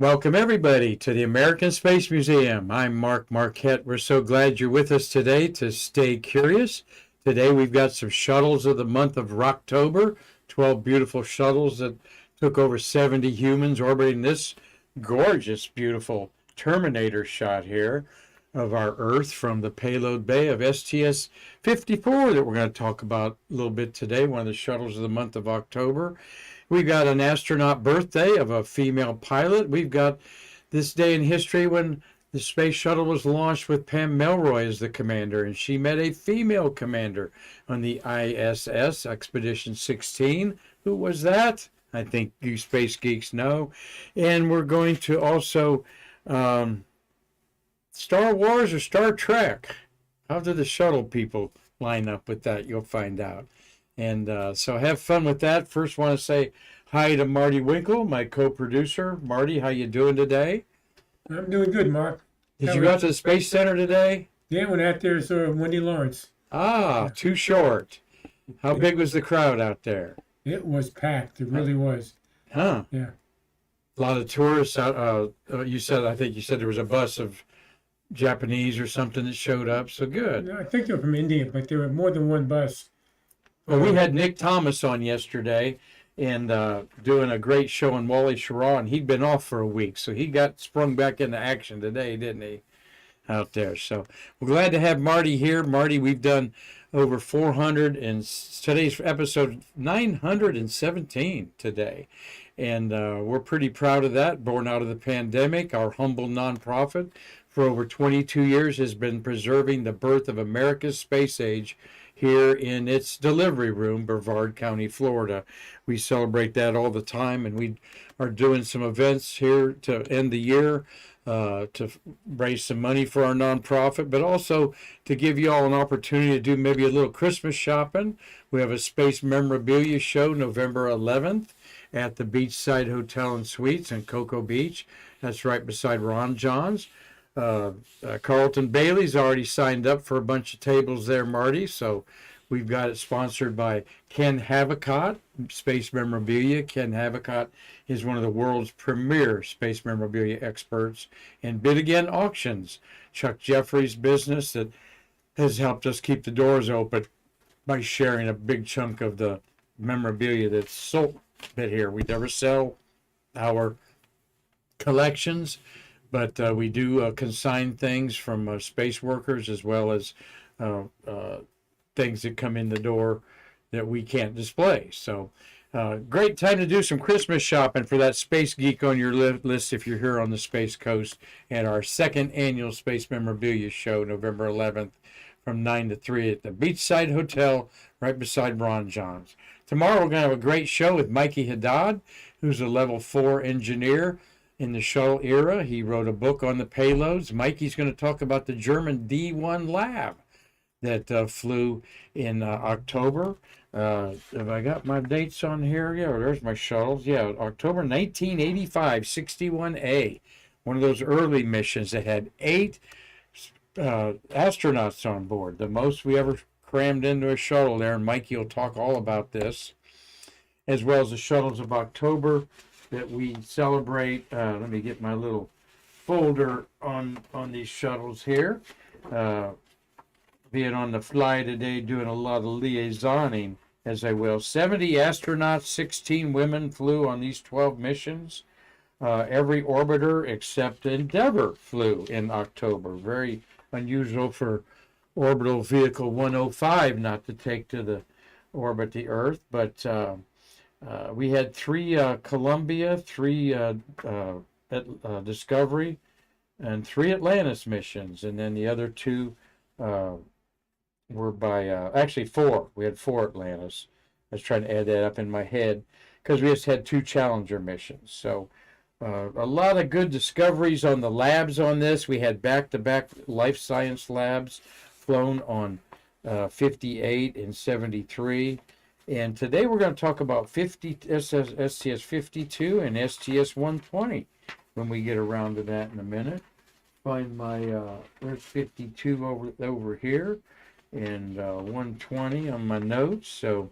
Welcome, everybody, to the American Space Museum. I'm Mark Marquette. We're so glad you're with us today to stay curious. Today, we've got some shuttles of the month of October, 12 beautiful shuttles that took over 70 humans orbiting this gorgeous, beautiful Terminator shot here of our Earth from the payload bay of STS 54 that we're going to talk about a little bit today, one of the shuttles of the month of October. We've got an astronaut birthday of a female pilot. We've got this day in history when the space shuttle was launched with Pam Melroy as the commander, and she met a female commander on the ISS Expedition 16. Who was that? I think you space geeks know. And we're going to also Star Wars or Star Trek. How do the shuttle people line up with that? You'll find out. And so have fun with that. First, want to say hi to Marty Winkle, my co-producer. Marty, how you doing today? I'm doing good, Mark. Did you go out to the Space Center today? Yeah, went out there saw Wendy Lawrence. Ah, too short. How big was the crowd out there? It was packed. It really was. Huh? Yeah. A lot of tourists out. I think you said there was a bus of Japanese or something that showed up. So good. I think they were from India, but there were more than one bus. Well, we had Nick Thomas on yesterday and doing a great show on Wally Schirra, and he'd been off for a week, so he got sprung back into action today, didn't he, out there? So we're glad to have Marty here. Marty, we've done over 400, and today's episode 917 today. And we're pretty proud of that, born out of the pandemic. Our humble nonprofit for over 22 years has been preserving the birth of America's space age here in its delivery room, Brevard County, Florida. We celebrate that all the time, and we are doing some events here to end the year to raise some money for our nonprofit, but also to give you all an opportunity to do maybe a little Christmas shopping. We have a space memorabilia show November 11th at the Beachside Hotel and Suites in Cocoa Beach. That's right beside Ron John's. Carlton Bailey's already signed up for a bunch of tables there, Marty. So we've got it sponsored by Ken Havicott, Space Memorabilia. Ken Havicott is one of the world's premier space memorabilia experts. And Bid Again Auctions, Chuck Jeffrey's business that has helped us keep the doors open by sharing a big chunk of the memorabilia that's sold here. We never sell our collections, but we do consign things from space workers as well as things that come in the door that we can't display. So great time to do some Christmas shopping for that space geek on your list if you're here on the Space Coast at our second annual Space Memorabilia Show, November 11th from 9 to 3 at the Beachside Hotel right beside Ron John's. Tomorrow we're going to have a great show with Mikey Haddad, who's a level 4 engineer in the shuttle era. He wrote a book on the payloads. Mikey's going to talk about the German D1 lab that flew in October. Have I got my dates on here? Yeah, there's my shuttles. Yeah, October 1985, 61A. One of those early missions that had 8 astronauts on board, the most we ever crammed into a shuttle there, and Mikey will talk all about this, as well as the Shuttles of October that we celebrate. Let me get my little folder on these shuttles here. Being on the fly today, doing a lot of liaisoning, as I will. 70 astronauts, 16 women flew on these 12 missions. Every orbiter except Endeavour flew in October. Very unusual for orbital vehicle 105 not to take to the orbit the Earth, but we had 3 Columbia, 3 Discovery, and 3 Atlantis missions, and then the other 2 were by actually 4. We had 4 Atlantis. I was trying to add that up in my head because we just had 2 Challenger missions. So a lot of good discoveries on the labs on this. We had back-to-back life science labs flown on 58 and 73. And today we're going to talk about STS 52 and STS 120 when we get around to that in a minute. Find my, there's 52 over here and 120 on my notes. So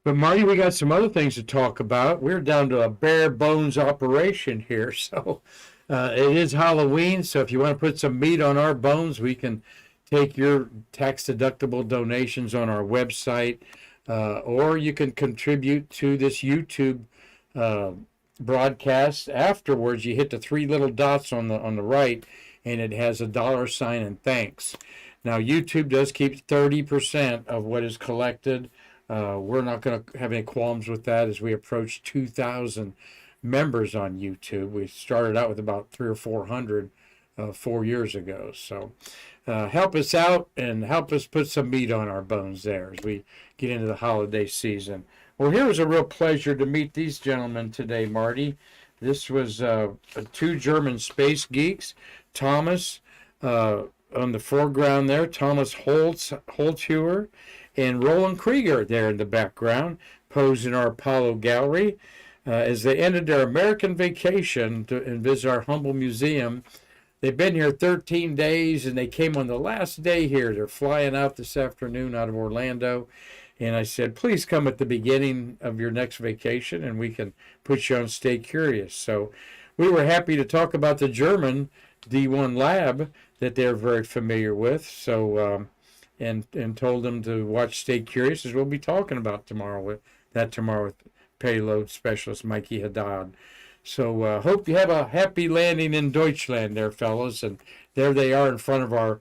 But Marty, we got some other things to talk about. We're down to a bare bones operation here. So it is Halloween. So if you want to put some meat on our bones, we can take your tax-deductible donations on our website, or you can contribute to this YouTube broadcast. Afterwards, you hit the three little dots on the right, and it has a $ and thanks. Now, YouTube does keep 30% of what is collected. We're not going to have any qualms with that as we approach 2,000 members on YouTube. We started out with about 300 or 400 4 years ago. So help us out and help us put some meat on our bones there as we get into the holiday season. Well, here was a real pleasure to meet these gentlemen today, Marty. This was two German space geeks, Thomas on the foreground there, Thomas Holzheuer, and Roland Krieger there in the background, posed in our Apollo gallery. As they ended their American vacation and visit our humble museum. They've been here 13 days, and they came on the last day here. They're flying out this afternoon out of Orlando. And I said, please come at the beginning of your next vacation, and we can put you on Stay Curious. So we were happy to talk about the German D1 lab that they're very familiar with. So and told them to watch Stay Curious, as we'll be talking about tomorrow with payload specialist Mikey Haddad. So hope you have a happy landing in Deutschland there, fellas. And there they are in front of our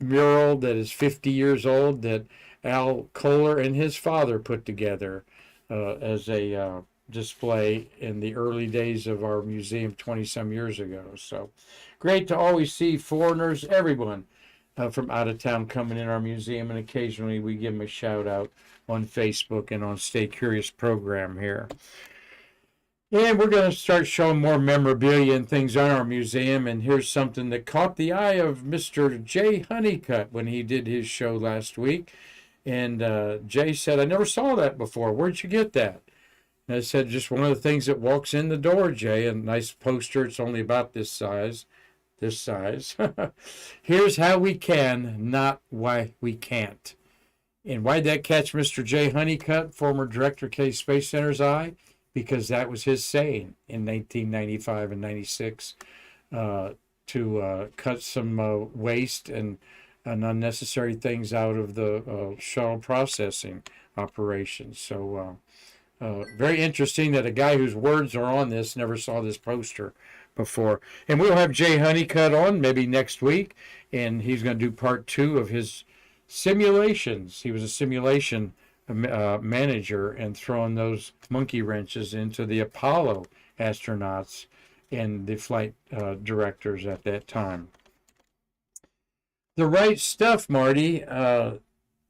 mural that is 50 years old that Al Kohler and his father put together as a display in the early days of our museum 20-some years ago. So great to always see foreigners, everyone from out of town coming in our museum, and occasionally we give them a shout out on Facebook and on Stay Curious program here. And we're going to start showing more memorabilia and things on our museum. And here's something that caught the eye of Mr. Jay Honeycutt when he did his show last week. And Jay said, I never saw that before. Where'd you get that? And I said, just one of the things that walks in the door, Jay. A nice poster. It's only about this size. This size. Here's how we can, not why we can't. And why'd that catch Mr. Jay Honeycutt, former director of Kennedy Space Center's eye? Because that was his saying in 1995 and 96 to cut some waste and unnecessary things out of the shuttle processing operations. So very interesting that a guy whose words are on this never saw this poster before. And we'll have Jay Honeycutt on maybe next week, and he's going to do part 2 of his simulations. He was a simulation manager and throwing those monkey wrenches into the Apollo astronauts and the flight directors at that time. The right stuff, Marty.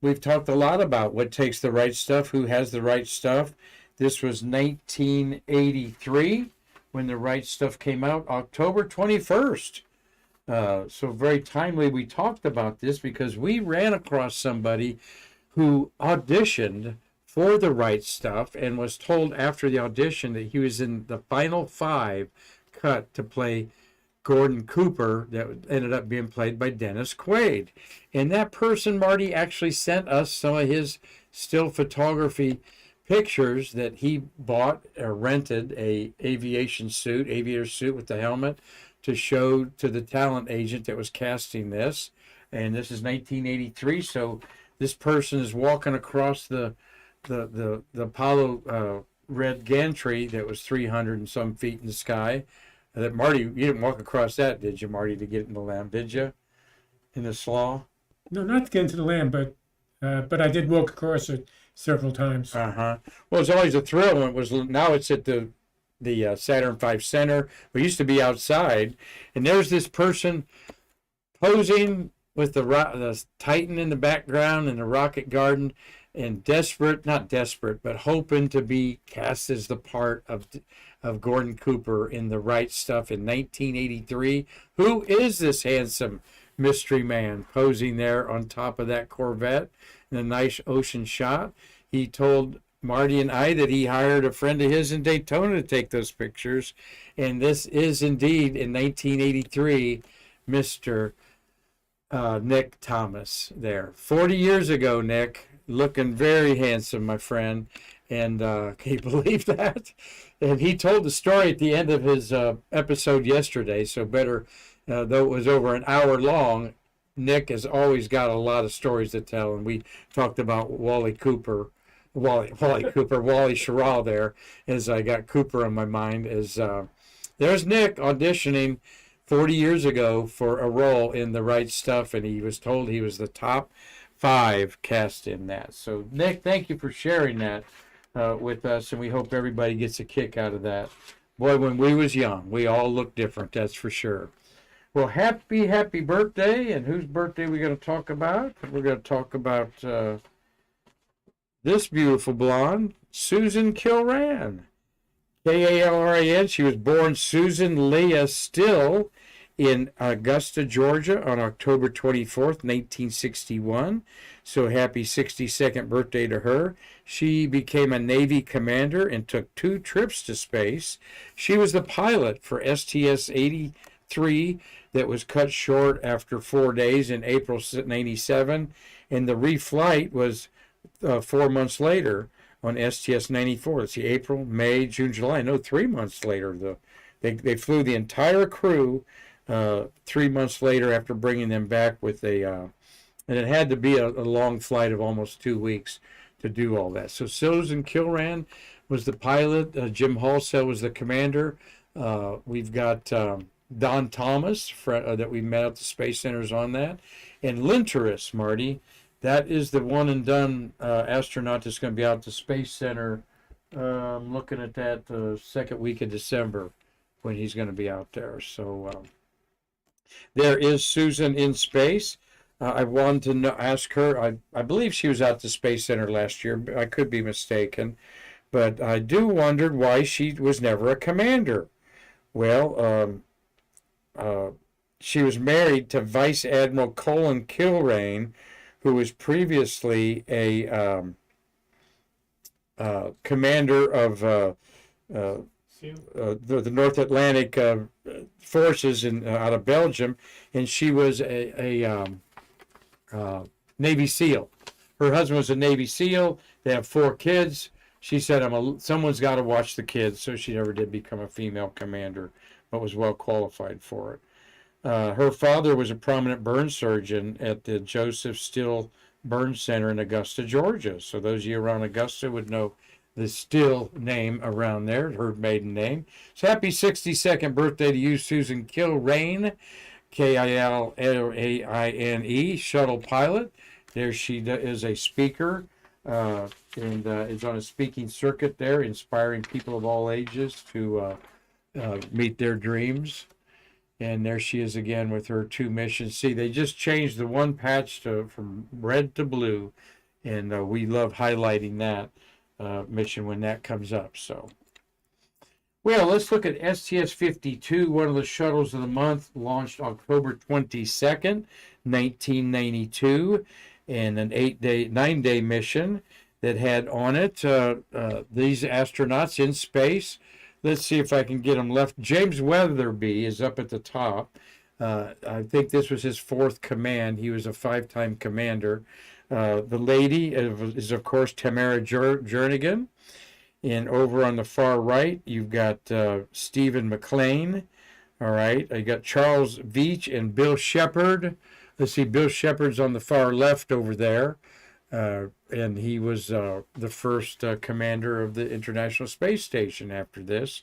We've talked a lot about what takes the right stuff, who has the right stuff. This was 1983 when the right stuff came out, October 21st. So very timely we talked about this because we ran across somebody who auditioned for the right stuff and was told after the audition that he was in the final 5 cut to play Gordon Cooper that ended up being played by Dennis Quaid. And that person, Marty, actually sent us some of his still photography pictures that he bought or rented a aviator suit with the helmet to show to the talent agent that was casting this. And this is 1983, so this person is walking across the Apollo red gantry that was 300 and some feet in the sky. That Marty, you didn't walk across that, did you, Marty, to get in the land, did you? In the slaw? No, not to get into the land, but I did walk across it several times. Well, it's always a thrill. Now it's at the Saturn V Center. We used to be outside, and there's this person posing with the Titan in the background and the rocket garden, and not desperate, but hoping to be cast as the part of Gordon Cooper in The Right Stuff in 1983. Who is this handsome mystery man posing there on top of that Corvette in a nice ocean shot? He told Marty and I that he hired a friend of his in Daytona to take those pictures, and this is indeed in 1983 Mr. Nick Thomas there. 40 years ago, Nick, looking very handsome, my friend. And can you believe that? And he told the story at the end of his episode yesterday. So better, though it was over an hour long, Nick has always got a lot of stories to tell. And we talked about Wally Schirra there, as I got Cooper on my mind. There's Nick auditioning 40 years ago for a role in The Right Stuff, and he was told he was the top 5 cast in that. So, Nick, thank you for sharing that with us, and we hope everybody gets a kick out of that. Boy, when we was young, we all looked different, that's for sure. Well, happy birthday, and whose birthday are we going to talk about? We're going to talk about this beautiful blonde, Susan Kilran. Kalran. She was born Susan Leah Still in Augusta, Georgia on October 24th, 1961. So happy 62nd birthday to her. She became a Navy commander and took 2 trips to space. She was the pilot for STS-83 that was cut short after 4 days in April 97, and the reflight was 4 months later on STS-94. Let's see, April, May, June, July. No, 3 months later. They flew the entire crew 3 months later after bringing them back with and it had to be a long flight of almost 2 weeks to do all that. So Susan Kilran was the pilot. Jim Halsell was the commander. We've got Don Thomas that we met at the Space Centers on that. And Linteris, Marty, that is the one and done astronaut that's going to be out at the Space Center. I'm looking at that the second week of December when he's going to be out there. So there is Susan in space. I wanted to ask her, I believe she was out the Space Center last year. I could be mistaken. But I do wonder why she was never a commander. Well, she was married to Vice Admiral Colin Kilrain, who was previously a commander of the North Atlantic forces out of Belgium, and she was a Navy SEAL. Her husband was a Navy SEAL. They have 4 kids. She said, someone's got to watch the kids, so she never did become a female commander, but was well qualified for it. Her father was a prominent burn surgeon at the Joseph Still Burn Center in Augusta, Georgia. So those of you around Augusta would know the Still name around there, her maiden name. So happy 62nd birthday to you, Susan Kilrain, Kilraine, shuttle pilot. There she is, a speaker, and is on a speaking circuit there, inspiring people of all ages to meet their dreams. And there she is again with her 2 missions. See, they just changed the one patch from red to blue, and we love highlighting that mission when that comes up. So, well, let's look at STS-52, one of the shuttles of the month, launched October 22nd, 1992, and an 9-day mission that had on it these astronauts in space. Let's see if I can get him left. James Weatherby is up at the top. I think this was his 4th command. He was a 5-time commander. The lady is, of course, Tamara Jernigan. And over on the far right, you've got Stephen McLean. All right. I got Charles Veach and Bill Shepard. Let's see, Bill Shepard's on the far left over there. And he was the first commander of the International Space Station after this.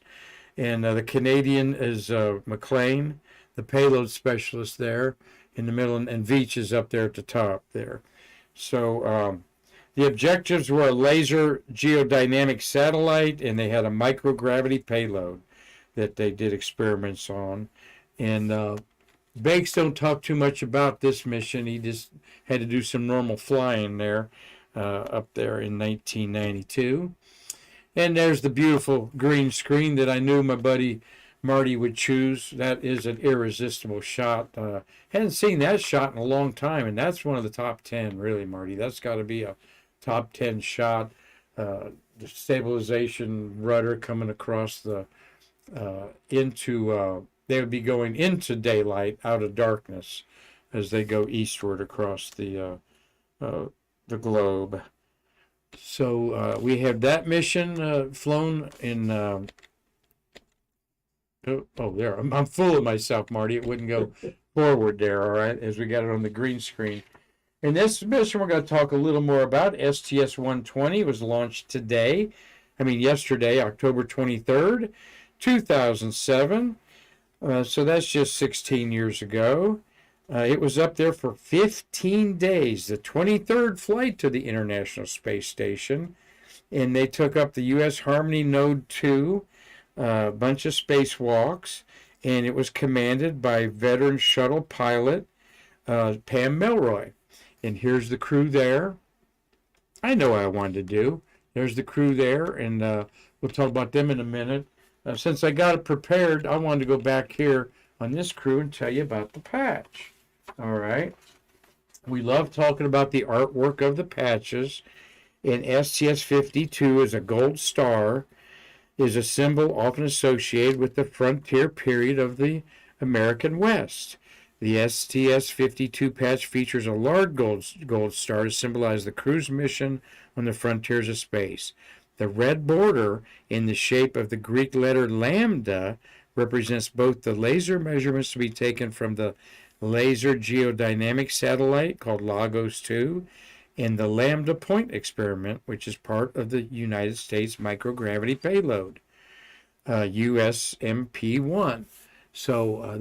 And the Canadian is McLean, the payload specialist there in the middle, and Veach is up there at the top there. So the objectives were a laser geodynamic satellite, and they had a microgravity payload that they did experiments on. And Banks don't talk too much about this mission. He just had to do some normal flying there up there in 1992. And there's the beautiful green screen that I knew my buddy Marty would choose. That is an irresistible shot. Hadn't seen that shot in a long time, and that's one of the top 10, really, Marty. That's got to be a top 10 shot. The stabilization rudder coming across the they would be going into daylight out of darkness as they go eastward across the globe. So we have that mission flown in. There. I'm full of myself, Marty. It wouldn't go forward there, all right, as we got it on the green screen. In this mission, we're going to talk a little more about STS-120. Was launched yesterday, October 23rd, 2007. So that's just 16 years ago. It was up there for 15 days, the 23rd flight to the International Space Station. And they took up the U.S. Harmony Node 2, a bunch of spacewalks, and it was commanded by veteran shuttle pilot Pam Melroy. And here's the crew there. I know what I wanted to do. There's the crew there, and we'll talk about them in a minute. Since I got it prepared, I wanted to go back here on this crew and tell you about the patch. All right. We love talking about the artwork of the patches. And STS-52 is a gold star, is a symbol often associated with the frontier period of the American West. The STS-52 patch features a large gold star to symbolize the crew's mission on the frontiers of space. The red border in the shape of the Greek letter lambda represents both the laser measurements to be taken from the laser geodynamic satellite called Lagos 2 and the Lambda Point experiment, which is part of the United States microgravity payload, USMP-1. So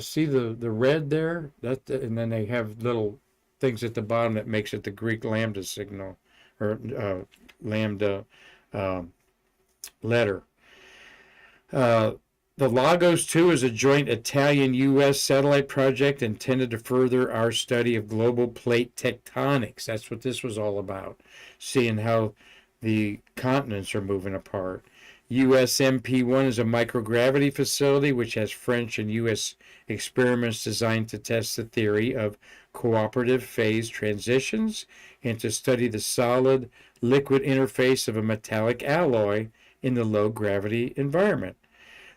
see the red there, and then they have little things at the bottom that makes it the Greek lambda signal or lambda letter. The Lagos 2 is a joint Italian-U.S. satellite project intended to further our study of global plate tectonics. That's what this was all about, seeing how the continents are moving apart. USMP-1 is a microgravity facility which has French and U.S. experiments designed to test the theory of cooperative phase transitions and to study the solid-liquid interface of a metallic alloy in the low-gravity environment.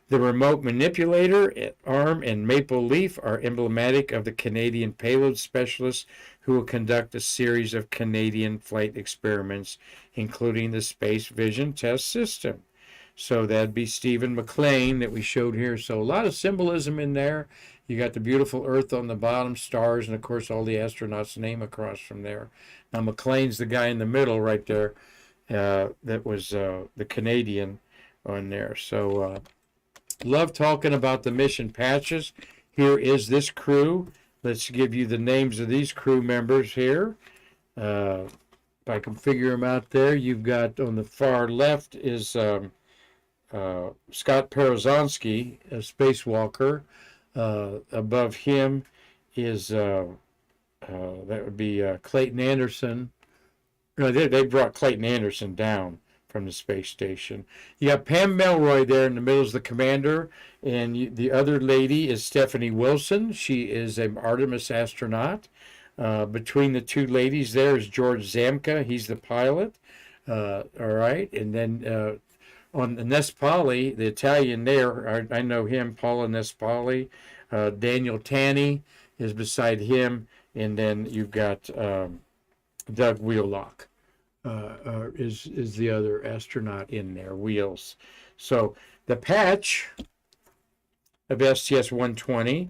The remote manipulator, arm, and maple leaf are emblematic of the Canadian payload specialists who will conduct a series of Canadian flight experiments, including the Space Vision Test System. So that'd be Stephen McLean that we showed here. So a lot of symbolism in there. You got the beautiful Earth on the bottom, stars, and of course all the astronauts' name across from there. Now McLean's the guy in the middle right there. That was the Canadian on there. So love talking about the mission patches. Here is this crew. Let's give you the names of these crew members here. If I can figure them out there, you've got on the far left is Scott Perozonsky, a spacewalker. Above him is that would be Clayton Anderson. No, they brought Clayton Anderson down from the space station. You got Pam Melroy there in the middle is the commander, and the other lady is Stephanie Wilson. She is an Artemis astronaut. Between the two ladies there is George Zamka. He's the pilot. All right, and then on Nespali, the Italian there, I know him, Paula Nespali. Daniel Tanney is beside him, and then you've got Doug Wheelock. Is the other astronaut in there, Wheels. So the patch of STS-120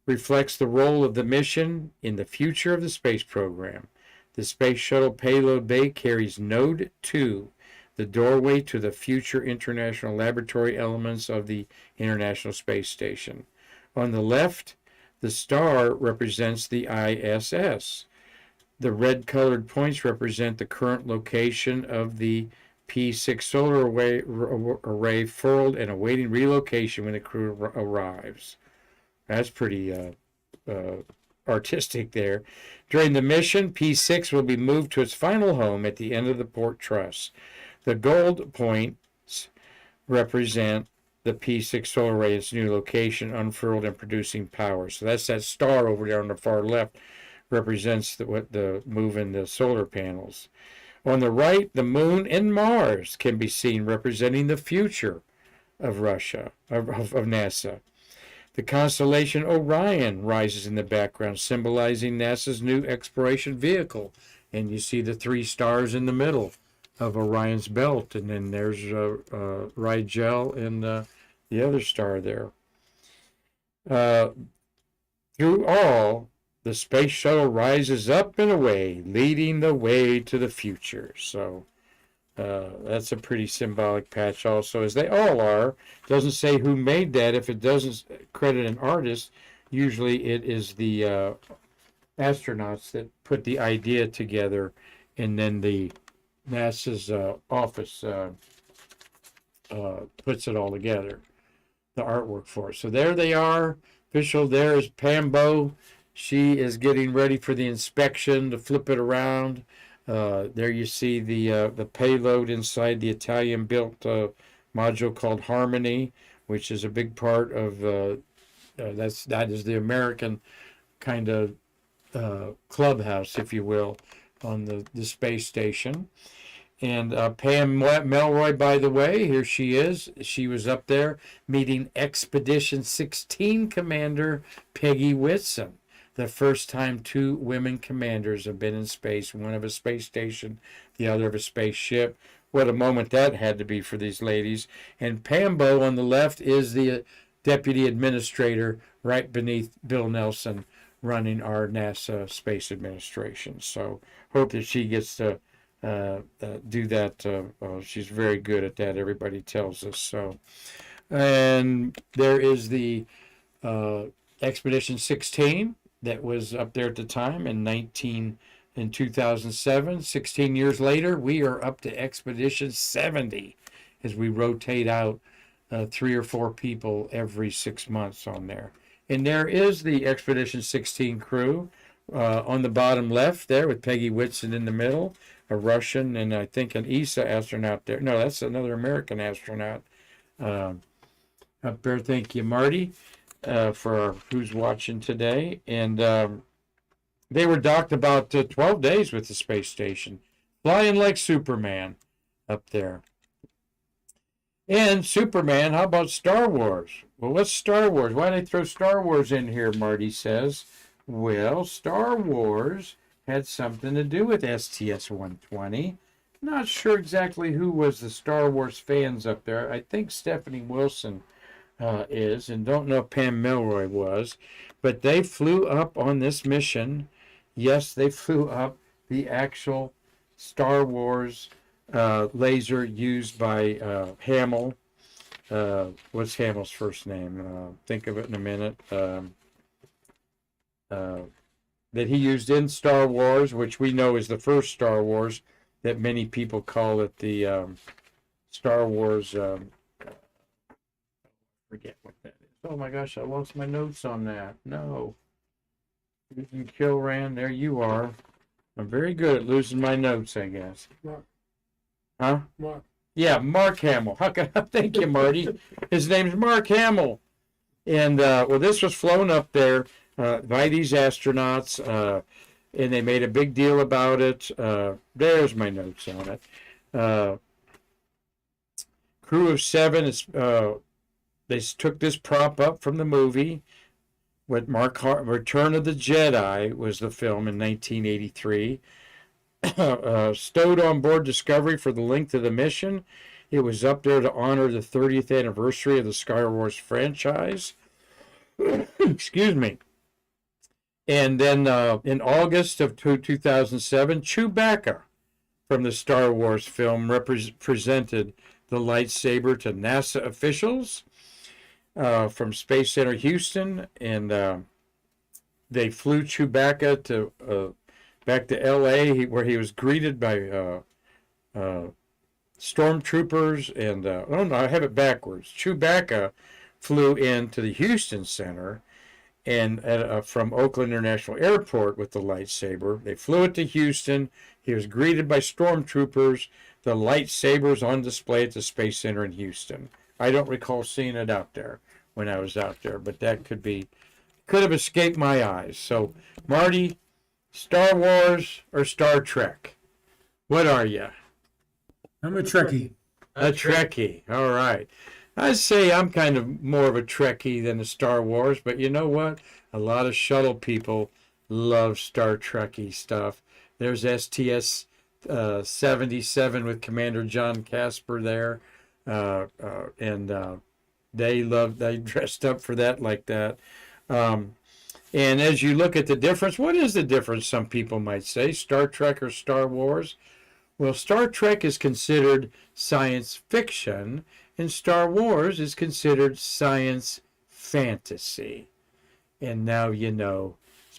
reflects the role of the mission in the future of the space program. The Space Shuttle payload bay carries Node 2, the doorway to the future international laboratory elements of the International Space Station. On the left, the star represents the ISS. The red-colored points represent the current location of the P6 solar array furled and awaiting relocation when the crew arrives. That's pretty artistic there. During the mission, P6 will be moved to its final home at the end of the port truss. The gold points represent the P6 solar array, its new location, unfurled and producing power. So that's that star over there on the far left, represents the move in the solar panels. On the right, the moon and Mars can be seen representing the future of Russia, of NASA. The constellation Orion rises in the background, symbolizing NASA's new exploration vehicle and you see the three stars in the middle of Orion's belt, and then there's Rigel and the other star there. Through all, the space shuttle rises up and away, leading the way to the future. So that's a pretty symbolic patch also, as they all are. Doesn't say who made that. If it doesn't credit an artist, usually it is the astronauts that put the idea together, and then the NASA's office puts it all together, the artwork for it. So there they are. Official there is Pambo. She is getting ready for the inspection to flip it around. There you see the payload inside the Italian-built module called Harmony, which is a big part of that is the American kind of clubhouse, if you will, on the space station. And Pam Melroy, by the way, here she is. She was up there meeting Expedition 16 Commander Peggy Whitson. The first time two women commanders have been in space, one of a space station, the other of a spaceship. What a moment that had to be for these ladies. And Pambo on the left is the deputy administrator right beneath Bill Nelson running our NASA Space Administration. So hope that she gets to do that. She's very good at that, everybody tells us. So, and there is the Expedition 16 that was up there at the time in 2007. 16 years later, we are up to Expedition 70 as we rotate out 3 or 4 people every 6 months on there. And there is the Expedition 16 crew on the bottom left there with Peggy Whitson in the middle, a Russian and I think an ESA astronaut there. No, that's another American astronaut up there. Thank you, Marty, for who's watching today. And they were docked about 12 days with the space station, flying like Superman up there. And Superman, how about Star Wars? Well, what's Star Wars? Why did I throw Star Wars in here, Marty says. Well, Star Wars had something to do with STS-120. Not sure exactly who was the Star Wars fans up there. I think Stephanie Wilson is, and don't know if Pam Melroy was. But they flew up on this mission. Yes, they flew up the actual Star Wars laser used by Hamill. What's Hamill's first name? Think of it in a minute. That he used in Star Wars, which we know is the first Star Wars, that many people call it the Star Wars. Forget what that is. Oh my gosh, I lost my notes on that. No. Susan Kilran, there you are. I'm very good at losing my notes, I guess. Mark. Huh? Mark. Yeah, Mark Hamill. How can I thank you, Marty? His name's Mark Hamill. And well, this was flown up there by these astronauts, and they made a big deal about it. There's my notes on it. Crew of 7 is they took this prop up from the movie. What Return of the Jedi was the film in 1983. Stowed on board Discovery for the length of the mission. It was up there to honor the 30th anniversary of the Star Wars franchise. Excuse me. And then in August of 2007, Chewbacca from the Star Wars film presented the lightsaber to NASA officials from Space Center Houston, and they flew Chewbacca to back to L.A., where he was greeted by stormtroopers. And oh no, I have it backwards. Chewbacca flew into the Houston Center, and from Oakland International Airport with the lightsaber. They flew it to Houston. He was greeted by stormtroopers. The lightsabers on display at the Space Center in Houston. I don't recall seeing it out there when I was out there, but that could have escaped my eyes. So, Marty, Star Wars or Star Trek? What are you? I'm a Trekkie. A Trekkie. All right. I'd say I'm kind of more of a Trekkie than a Star Wars, but you know what? A lot of shuttle people love Star Trekkie stuff. There's STS 77 with Commander John Casper there. And they dressed up for that like that. And as you look at the difference, what is the difference, some people might say, Star Trek or Star Wars? Well, Star Trek is considered science fiction, and Star Wars is considered science fantasy. And now you know.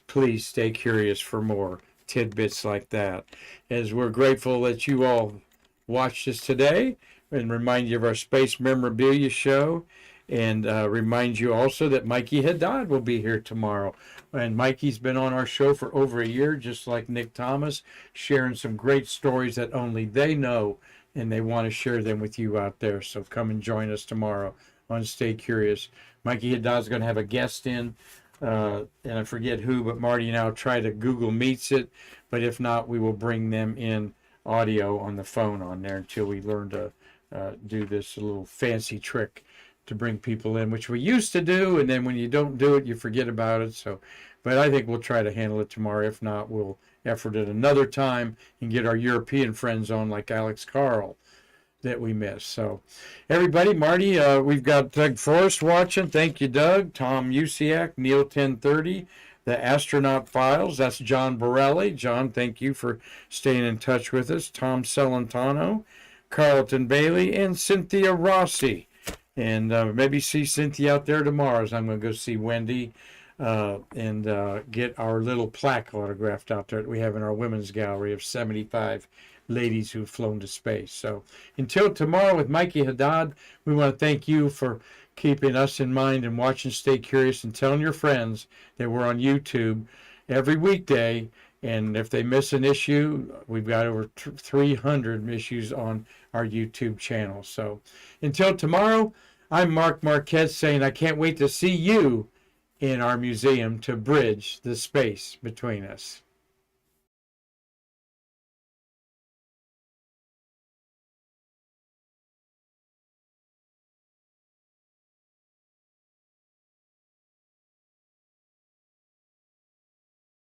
Please stay curious for more tidbits like that. As we're grateful that you all watched us today, and remind you of our Space Memorabilia show, and remind you also that Mikey Haddad will be here tomorrow. And Mikey's been on our show for over a year, just like Nick Thomas, sharing some great stories that only they know, and they want to share them with you out there. So come and join us tomorrow on Stay Curious. Mikey Haddad's going to have a guest in, and I forget who, but Marty and I will try to Google Meets it. But if not, we will bring them in audio on the phone on there until we learn to do this little fancy trick to bring people in, which we used to do, and then when you don't do it, you forget about it. So, but I think we'll try to handle it tomorrow. If not, we'll effort it another time and get our European friends on, like Alex Carl, that we missed. So, everybody, Marty, we've got Doug Forrest watching. Thank you, Doug. Tom Usiak, Neil 1030, the Astronaut Files. That's John Borelli. John, thank you for staying in touch with us. Tom Celentano, Carlton Bailey, and Cynthia Rossi. And maybe see Cynthia out there tomorrow, as I'm going to go see Wendy and get our little plaque autographed out there that we have in our women's gallery of 75 ladies who've flown to space. So until tomorrow with Mikey Haddad, we want to thank you for keeping us in mind and watching Stay Curious, and telling your friends that we're on YouTube every weekday. And if they miss an issue, we've got over 300 issues on our YouTube channel. So until tomorrow, I'm Mark Marquette saying I can't wait to see you in our museum to bridge the space between us.